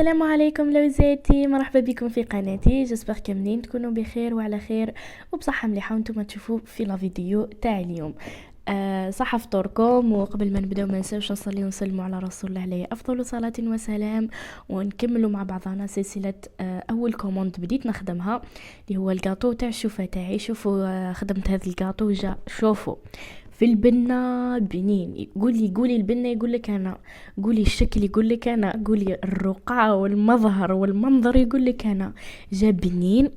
السلام عليكم لوزاتي، مرحبا بكم في قناتي. جسبر كاملين تكونوا بخير وعلى خير وبصحة مليحة وانتم تشوفوا في لا فيديو تاع اليوم. صحة فطوركم، وقبل ما نبداو ما نساوش نصلي ونسلموا على رسول الله عليه افضل صلاة وسلام، ونكملوا مع بعضنا سلسلة اول كوموند بديت نخدمها اللي هو الكاطو تاع الشوفة تاعي. شوفوا خدمت هذا الكاطو جا، شوفوا في البنة بنين. قولي البنة يقولك انا، قولي الشكل يقولك انا، قولي الرقعة والمظهر والمنظر يقولك انا. جا بنين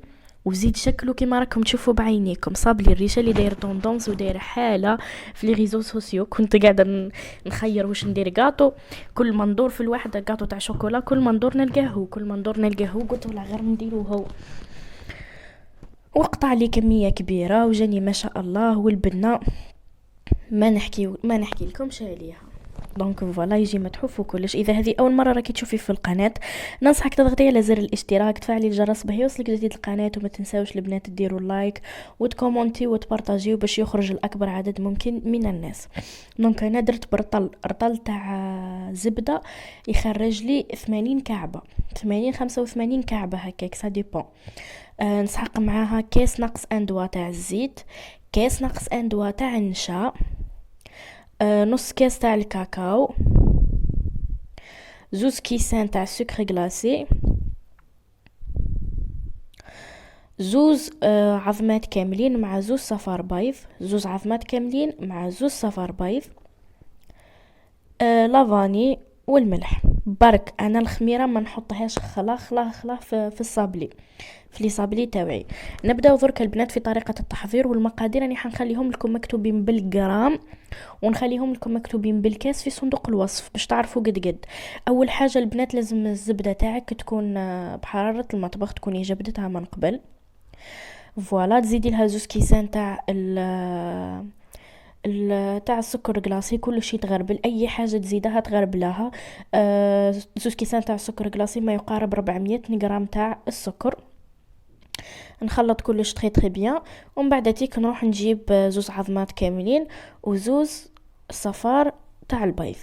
وزيد شكله كما راكم تشوفوا بعينيكم. صاب لي الريشه اللي داير طوندونس وداير حاله في لي ريزو سوسيو. كنت قاعده نخير واش ندير كاطو، كل ما ندور في الواحد كاطو تاع شوكولا، كل ما ندور نلقاه، كل ما ندور نلقاه. قلت لا غير نديرو هو، وقطع لي كميه كبيره وجاني ما شاء الله. والبنه ما نحكي لكمش عليها. دونك فوالا يجي متحوف وكلش. اذا هذه اول مره راكي تشوفي في القناه، ننصحك تضغطي على زر الاشتراك، تفعلي الجرس باه يوصلك جديد القناه، وما تنساوش البنات ديروا اللايك وتكومونتي وتبارطاجيو باش يخرج الاكبر عدد ممكن من الناس. دونك انا درت رطل تاع زبده يخرج لي 80 كعبه، 80 85 كعبه هكاك سا ديبون. نسحق معاها كاس ناقص اندوا تاع الزيت، كاس ناقص اندوا تاع النشا، نص كاس تاع الكاكاو، زوز كيسان تاع السكر غلاسي، زوز عظمات كاملين مع زوز صفار بيض، زوز عظمات كاملين مع زوز صفار بيض، لافاني والملح. برك انا الخميره ما نحطهاش خلا في الصابلي، في لي صابلي تاوعي. نبداو درك البنات في طريقه التحضير والمقادير. راني حنخليهم لكم مكتوبين بالجرام ونخليهم لكم مكتوبين بالكاس في صندوق الوصف باش تعرفوا قد. اول حاجه البنات لازم الزبده تاعك تكون بحراره المطبخ، تكوني جبدتها من قبل. فوالا تزيدي لها زوز كيسان تاع تاع السكر كلاصي، كل شيء تغربل، اي حاجه تزيدها تغربلها. زوز كيسان تاع السكر كلاصي ما يقارب 400 غرام تاع السكر. نخلط كلش تري بيان، ومن بعد تيك نروح نجيب زوز عظمات كاملين وزوز صفار تاع البيض.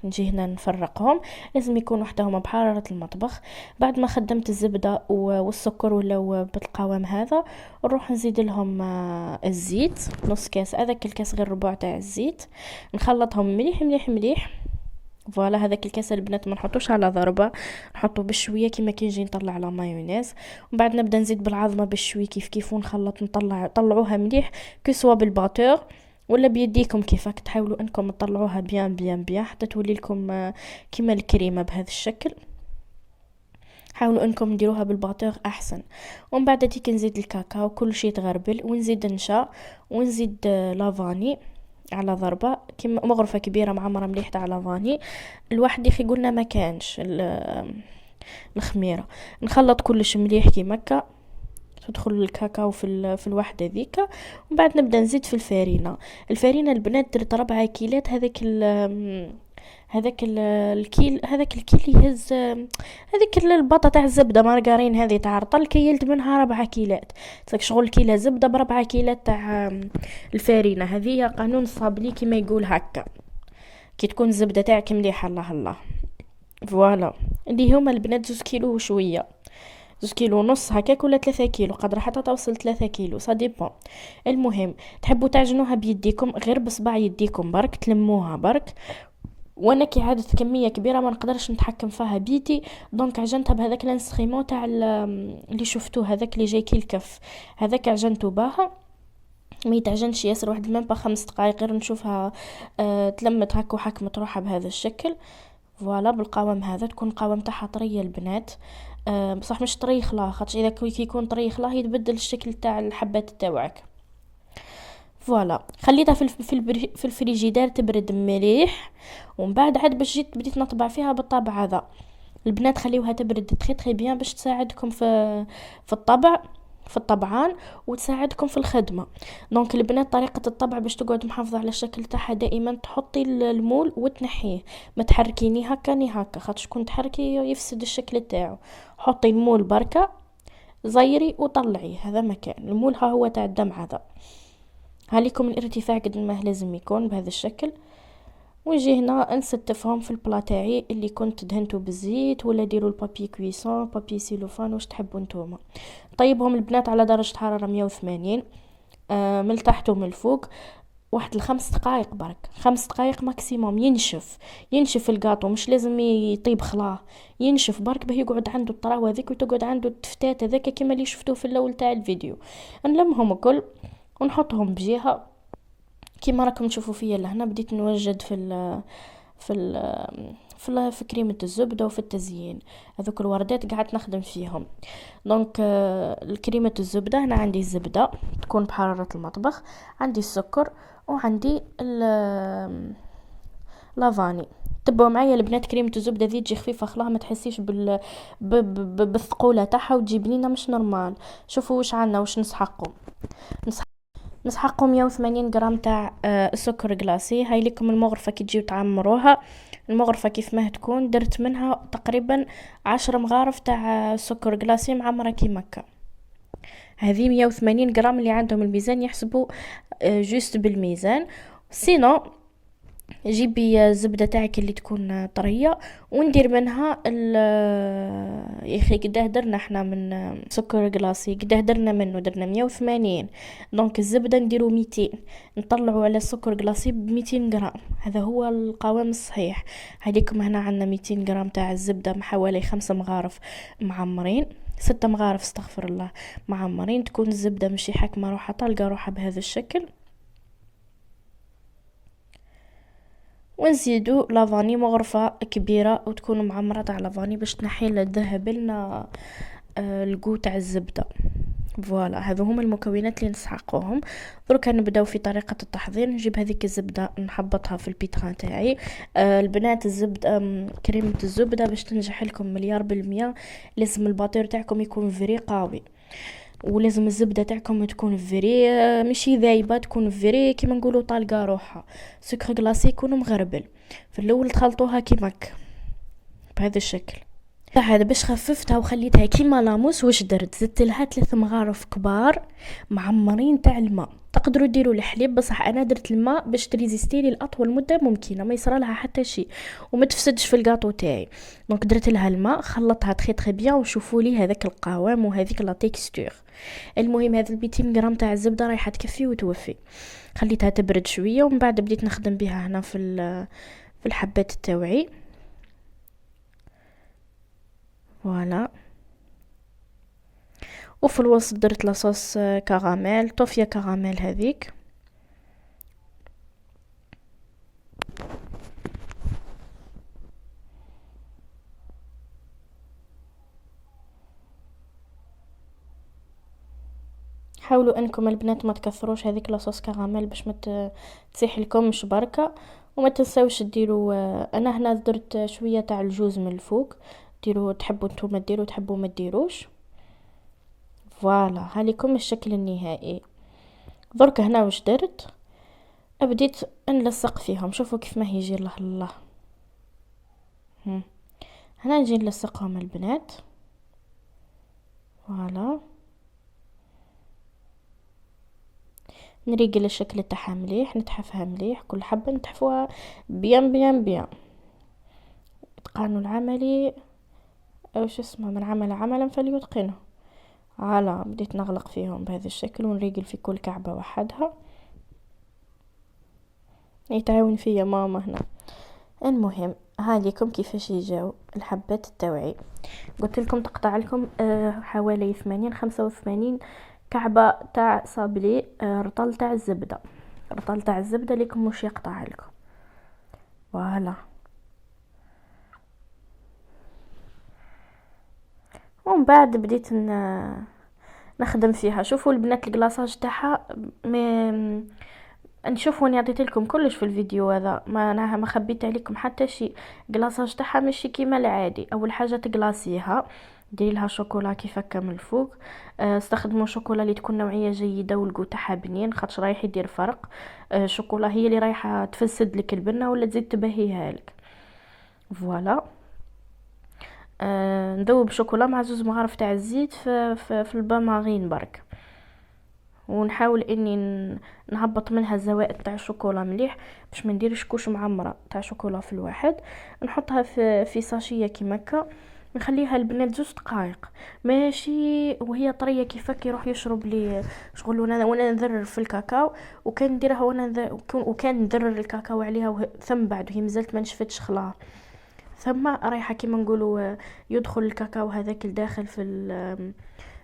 نجي هنا نفرقهم، لازم يكون وحدهم بحرارة المطبخ. بعد ما خدمت الزبدة والسكر ولا بالقوام هذا، نروح نزيد لهم الزيت، نص كاس، هذاك الكاس غير ربع تاع الزيت. نخلطهم مليح مليح مليح. فوالا هذاك الكاس البنات ما نحطوش على ضربه، نحطو بشويه كيما كي نجي نطلع لا مايونيز. ومن بعد نبدا نزيد بالعظمه بشوي كيف ونخلط، طلعوها مليح كسوا بالباتور ولا بيديكم، كيفك تحاولوا انكم تطلعوها بيان بيان بيان حتى تولي لكم كيما الكريمه بهذا الشكل. حاولوا انكم ديروها بالباتور احسن. ومن بعد تيك نزيد الكاكاو، كل شيء تغربل، ونزيد نشا، ونزيد لافاني على ضربه كيما مغرفه كبيره معمره مليح تاع لافاني. الواحد يخي قلنا ما كانش الخميره. نخلط كلش مليح كيما هكا، تدخل الكاكاو في الوحده ذيك. ومن بعد نبدا نزيد في الفارينه البنات درت 4 كيلات. هذاك الكيل يهز هذيك البطه تاع الزبده مارغرين هذه تاع رطل، كيلت منها 4 كيلات. تلك شغل كيلة زبده ب4 كيلات تاع الفارينه. هذه قانون صابلي كيما يقول هكا، كي تكون الزبده تاعك مليحه الله الله. فوالا اللي هما البنات 2 كيلو وشويه، 2 كيلو ونص هكاك ولا 3 كيلو، قادره حتى توصل 3 كيلو سا ديبون. المهم تحبوا تعجنوها بيديكم غير بصبع يديكم برك، تلموها برك. وانا كي عادت كميه كبيره ما نقدرش نتحكم فيها بيدي، دونك عجنتها بهذاك الانستغيمون تاع اللي شفتوه، هذاك اللي جاي كي الكف، هذاك عجنته باها. ما يتعجنش ياسر، واحد ما 5 دقائق غير نشوفها تلمت هكا وحكمت روحها بهذا الشكل. فوالا بالقوام هذا، تكون القوام تاعها طريه البنات، بصح مش طري خلا، خاطر اذا كيكون طري خلا يتبدل الشكل تاع الحبات تاعك. فوالا خليتها في الفريجيدير تبرد مليح. ومن بعد عاد باش بديت نطبع فيها بالطبع هذا. البنات خليوها تبرد تري بيان باش تساعدكم في الطبع، في الطبعان، وتساعدكم في الخدمه. دونك البنات طريقه الطبع باش تقعد محافظه على الشكل تاعها، دائما تحطي المول وتنحيه، ما تحركي ني هكا ني هكا، خاطر شكون تحركي يفسد الشكل تاعو. حطي المول بركه زيري وطلعيه، هذا مكان المول ها هو تاع الدم هذا. هاليكم الارتفاع قد ما لازم يكون بهذا الشكل. ونجي هنا نستفهم في البلا تاعي اللي كنت دهنته بالزيت، ولا ديروا البابي كويسون، بابي سيلوفان، واش تحبوا نتوما. طيبهم البنات على درجه حراره 180، من التحت ومن الفوق، واحد الخمس دقائق برك، 5 دقائق ماكسيموم. ينشف الكاطو، مش لازم يطيب خلاه، ينشف برك باه يقعد عنده الطراوه هذيك وتقعد عنده التفتات هذاك كيما اللي شفتوه في الاول تاع الفيديو. نلمهم الكل ونحطهم بجهه كيما راكم تشوفوا فيا لهنا. بديت نوجد في في كريمه الزبده وفي التزيين. هذوك الوردات قعدت نخدم فيهم. دونك الكريمه الزبده، هنا عندي الزبده تكون بحراره المطبخ، عندي السكر، وعندي لافاني. تبعوا معايا البنات، كريمه الزبده ذي تجي خفيفه خلاها، ما تحسيش بالثقوله تاعها، وتجي بنينه مش نورمال. شوفوا واش عندنا، واش نسحقوا 180 غرام تاع السكر كلاصي. هاي لكم المغرفه كي تجيو تعمروها. المغرفه كيف ما تكون درت منها تقريبا 10 مغارف تاع سكر كلاصي معمره كيما. هذه 180 غرام اللي عندهم الميزان يحسبوا جوست بالميزان. سينو جيبي الزبده تاعك اللي تكون طريه، وندير منها يا اخي قداه درنا احنا من سكر كلاصي، قداه درنا منه، درنا 180. دونك الزبده نديرو 200، نطلعوا على السكر كلاصي ب 200 غرام. هذا هو القوام الصحيح. هذيكم هنا عندنا 200 غرام تاع الزبده مع حوالي 5 مغارف معمرين، 6 مغارف استغفر الله معمرين. تكون الزبده مشي حكمه روحها طالقه روحها بهذا الشكل. ونزيدو لافاني مغرفة كبيرة وتكون معمرة تاع لافاني باش تنحي الذهب لنا القو تاع الزبدة. فوالا هذو هما المكونات اللي نسحقوهم. درك نبداو في طريقة التحضير. نجيب هذيك الزبدة نحبطها في البيتران تاعي. البنات الزبدة كريمة الزبدة باش تنجح لكم 100%، لازم الباطير تاعكم يكون فري قوي، ولازم الزبده تاعكم تكون فري ماشي ذايبه، تكون فري كيما نقولوا طالقه روحها. سكر كلاصي يكون مغربل. في الاول تخلطوها كيماك بهذا الشكل. بعد باش خففتها وخليتها كيما لاموس، واش درت؟ زدت لها 3 مغارف كبار معمرين تاع الماء. تقدروا ديروا الحليب، بصح انا درت الماء باش تريزيستيلي لاطول مده ممكنه، ما يصرى لها حتى شيء وما تفسدش في الكاطو تاعي. دونك درت لها الماء، خلطها تري بيان، وشوفوا لي هذاك القوام وهذيك لا تيكستور. المهم هذا 200 غرام تاع الزبده رايحه تكفي وتوفي. خليتها تبرد شويه، ومن بعد بديت نخدم بها هنا في الحبات تاوعي. فوالا. وفي الوسط درت لاصوص كراميل، طوفيه كراميل هذيك. حاولوا انكم البنات ما تكثروش هذيك لاصوص كراميل باش ما تسيح لكمش بركه. وما تنساوش ديروا انا هنا درت شويه تاع الجوز من الفوق، ديروا تحبوا نتوما ديروا، تحبوا ما ديروش. فوالا هاليكم الشكل النهائي. درك هنا واش درت؟ بديت نلصق فيهم. شوفوا كيف ما يجي الله الله. هنا نجي نلصقهم البنات. فوالا نريقل الشكل تاعها مليح، نتحفها مليح، كل حبه نتحفوها بيان بيان بيان. اتقانوا العملي او شو اسمه، من عمل عملا فليتقنه. على بديت نغلق فيهم بهذا الشكل ونريقل في كل كعبه وحدها. يتعاون فيا ماما هنا. المهم هاديكم كيفاش يجاو الحبات التوعي. قلت لكم تقطع لكم حوالي 85 كعبه تاع صابلي رطل تاع الزبده. رطل تاع الزبده ليكم مش يقطع لكم. فوالا. ومن بعد بديت نخدم فيها. شوفوا البنات الكلاصاج تاعها نشوفوا اني عطيت لكم كلش في الفيديو هذا، ما خبيت عليكم حتى شيء. كلاصاج تاعها ماشي كيما العادي. اول حاجه تقلاصيها، ديري لها شوكولا كيف هكا من الفوق. استخدموا شوكولا اللي تكون نوعيه جيده والقو تاعها بنين، خاطش رايح يدير فرق. شوكولا هي اللي رايحه تفسد لك البنه ولا تزيد تبهيها لك. فوالا. نذوب شوكولا مع 2 مغارف تاع الزيت في الباماغين برك. ونحاول اني نهبط منها الزوائد تاع الشوكولا مليح باش ما نديرش كوش معمره تاع شوكولا في الواحد. نحطها في ساشيه كيما هكا، نخليها البنات 2 دقائق، ماشي وهي طريه كيفك يروح يشرب لي شغل. وانا نذرر في الكاكاو، وكان نديرها وكان ندرر الكاكاو عليها ثم بعد وهي مازالت ما نشفتش خلاها، ثم رايحه كيما نقولوا يدخل الكاكاو هذاك الداخل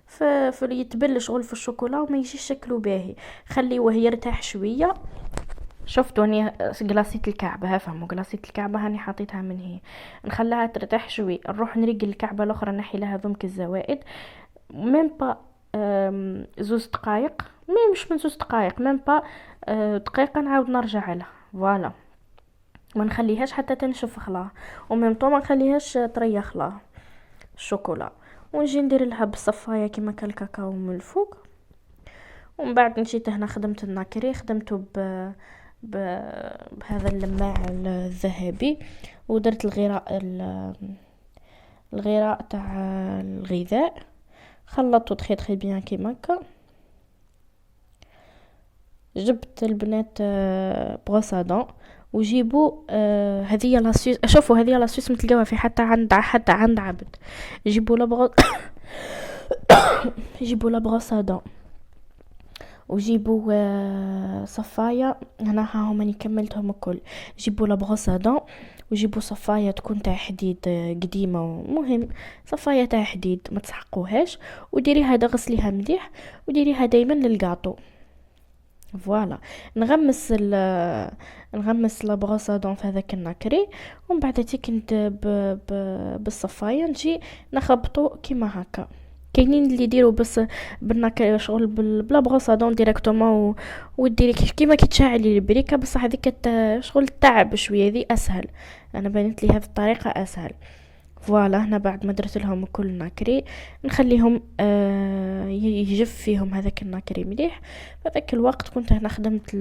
في يتبل شغل في الشوكولا وما يجيش شكله باهي. خليه يرتاح شويه. شفتوا اني قلاصيت الكعبه، فهموا قلاصيت الكعبه هاني حطيتها من هي، نخليها ترتاح شوي، نروح نريق الكعبه الاخرى نحي لها ذمك الزوائد. ميم با 2 دقائق، مش من 2 دقائق، ميم با دقيقه نعاود نرجع لها. فوالا، ما نخليهاش حتى تنشف خلاها، وميم طو ما نخليهاش طريه خلاها الشوكولا. ونجي ندير لها بالصفايه كيما الكاكاو من الفوق. ومن بعد نجيت هنا خدمت الناكري، خدمته ب... بهذا اللماع الذهبي، ودرت الغراء تاع الغذاء، خلطته تخي بيان كيما هكا. جبت البنات بروسادون وجيبوا هذه لاسوس، شوفوا هذه لاسوس متلقاوها في حتى عند عبد. جيبوا جيبوا لا بروسادون وجيبوا صفايه. هنا ها هما كملتهم الكل. جيبوا لا بروسادون وجيبوا صفايه تكون تاع حديد قديمه، مهم صفايه تاع حديد ما تسحقوهاش، وديريها غسليها مليح وديريها دائما للغاطو. فوالا، نغمس لا بروسادون في هذاك الناكري، ومن بعد تيك بالصفايه نجي نخبطو كيما هكا. كاينين اللي يديروا بس بالناكري شغل بلا بروسادون ديريكتومون وديري كيما كي تشعلي البريكه، بصح هذيك شغل تعب شويه، ذي اسهل. انا بنت لي هذه الطريقه اسهل. فوالا، هنا بعد ما درت لهم كل ناكري نخليهم يجف فيهم هذاك الناكري مليح. بذاك الوقت كنت هنا خدمت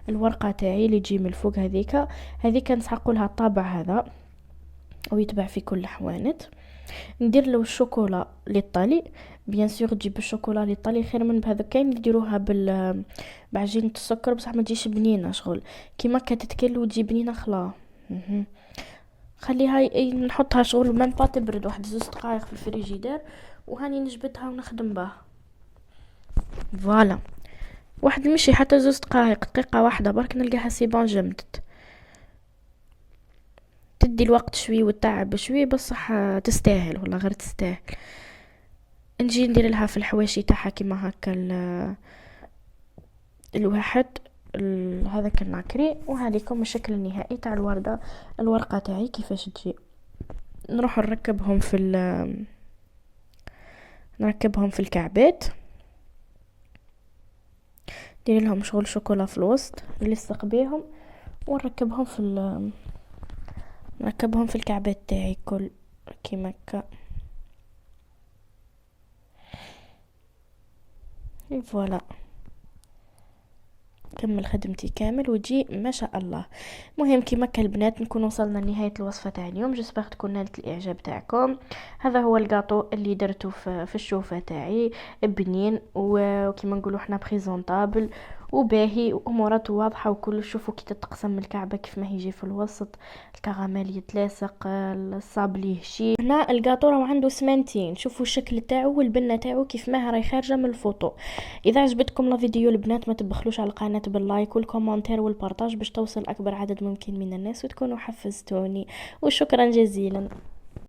الورقه تاعي اللي تجي من الفوق، هذيك نسحق لها الطابع هذا ويتباع في كل الحوانت. ندير له الشوكولا للطلي، بيان سور تجيب الشوكولا للطلي خير من بهذا. كاين اللي يديروها بعجينه السكر بصح ما تجيش بنينه شغل كيما كتتكل وتجي بنينه خلا. خليها نحطها شغل ميم با تبرد 2 دقائق في الفريجيدير، وهاني نجبدها ونخدم بها. فوالا، مشي حتى 2 دقائق، دقيقه واحده برك نلقاها سيبون جمدت. تدي الوقت شوي والتعب شوي، بصح تستاهل والله، غير تستاهل. نجي ندير لها في الحواشي تاعها كيما هكا الواحد هذاك الناكري. وهذيكم الشكل النهائي تاع الورقه تاعي كيفاش تجي. نروح نركبهم في الكعبات، ندير لهم شغل شوكولا في الوسط نلصق بيهم، ونركبهم في الكعبات تاعي كل كيما هكا. فوالا، كمل خدمتي كامل وتجي ما شاء الله. مهم كيما هكا البنات نكون وصلنا لنهايه الوصفه تاع اليوم. جسبر تكون نالت الاعجاب تاعكم. هذا هو الغاطو اللي درته في الشوفه تاعي، بنين وكيما نقولوا احنا بريزونطابل وباهي واموراته واضحه وكل. شوفوا كي تتقسم الكعبه كيف ما يجي في الوسط، الكراميل يتلاصق، الصابلي هشي. هنا الغاطو راه عنده سمانتين. شوفوا الشكل تاعو والبنه تاعو كيف ما راهي خارجه من الفوطو. اذا عجبتكم لا فيديو البنات ما تبخلوش على القناه باللايك والكومنتير والبارطاج باش توصل اكبر عدد ممكن من الناس وتكونوا حفزتوني، وشكرا جزيلا.